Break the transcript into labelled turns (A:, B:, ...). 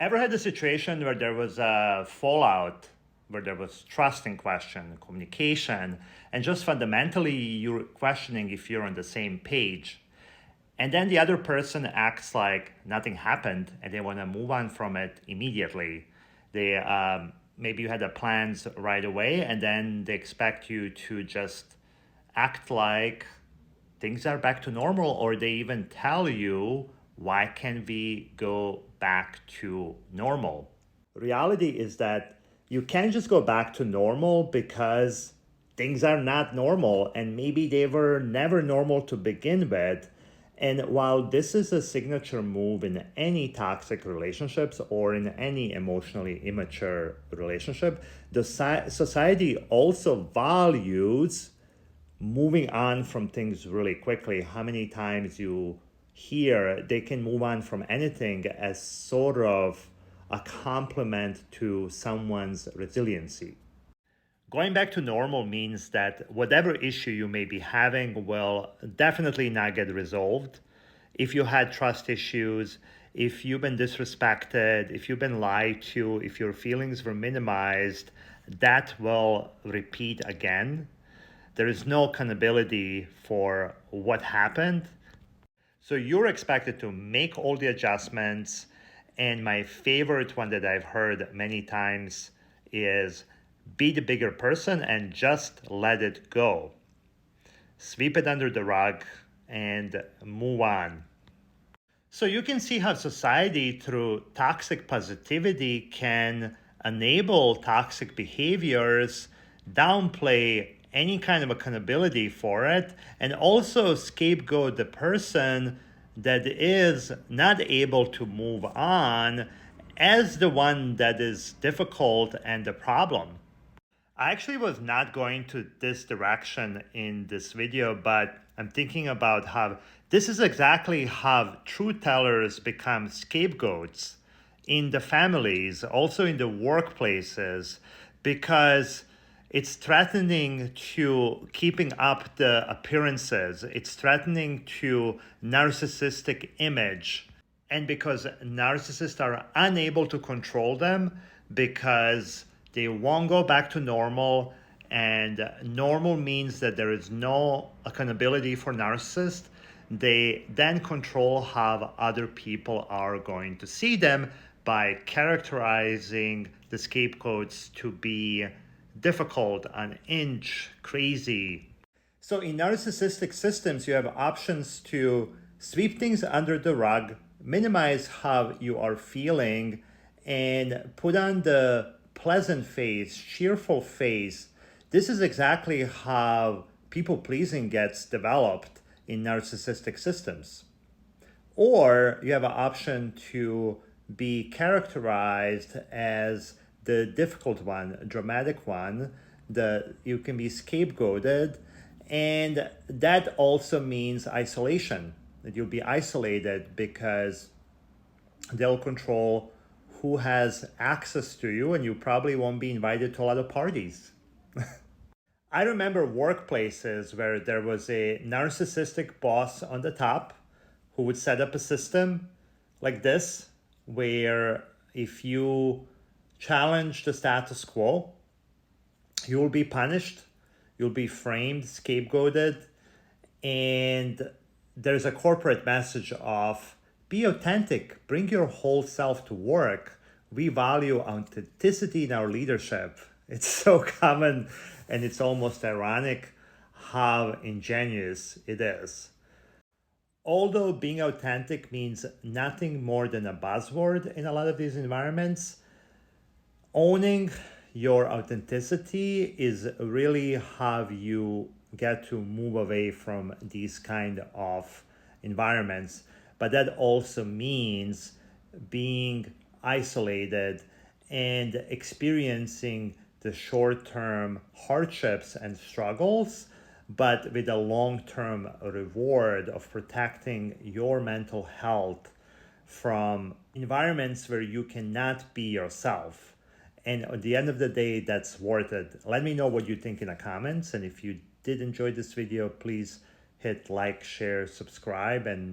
A: Ever had a situation where there was a fallout, where there was trust in question, communication, and just fundamentally you're questioning if you're on the same page? And then the other person acts like nothing happened and they want to move on from it immediately. Maybe you had the plans right away and then they expect you to just act like things are back to normal, or they even tell you, why can't we go back to normal? Reality is that you can't just go back to normal because things are not normal and maybe they were never normal to begin with. And while this is a signature move in any toxic relationships or in any emotionally immature relationship, the society also values moving on from things really quickly. How many times you hear they can move on from anything as sort of a compliment to someone's resiliency. Going back to normal means that whatever issue you may be having will definitely not get resolved. If you had trust issues, if you've been disrespected, if you've been lied to, if your feelings were minimized, that will repeat again. There is no accountability for what happened. So you're expected to make all the adjustments. And my favorite one that I've heard many times is be the bigger person and just let it go. Sweep it under the rug and move on. So you can see how society, through toxic positivity, can enable toxic behaviors, downplay any kind of accountability for it, and also scapegoat the person that is not able to move on as the one that is difficult and the problem. I actually was not going to this direction in this video, but I'm thinking about how this is exactly how truth tellers become scapegoats in the families, also in the workplaces, because it's threatening to keeping up the appearances. It's threatening to narcissistic image. And because narcissists are unable to control them because they won't go back to normal, and normal means that there is no accountability for narcissists, they then control how other people are going to see them by characterizing the scapegoats to be difficult, an inch, crazy. So in narcissistic systems, you have options to sweep things under the rug, minimize how you are feeling, and put on the pleasant face, cheerful face. This is exactly how people-pleasing gets developed in narcissistic systems. Or you have an option to be characterized as the difficult one, dramatic one, you can be scapegoated, and that also means isolation, that you'll be isolated because they'll control who has access to you, and you probably won't be invited to a lot of parties. I remember workplaces where there was a narcissistic boss on the top who would set up a system like this, where if you challenge the status quo, you will be punished, you'll be framed, scapegoated, and there's a corporate message of be authentic, bring your whole self to work. We value authenticity in our leadership. It's so common, and it's almost ironic how ingenious it is. Although being authentic means nothing more than a buzzword in a lot of these environments, owning your authenticity is really how you get to move away from these kind of environments. But that also means being isolated and experiencing the short-term hardships and struggles, but with a long-term reward of protecting your mental health from environments where you cannot be yourself. And at the end of the day, that's worth it. Let me know what you think in the comments. And if you did enjoy this video, please hit like, share, subscribe, and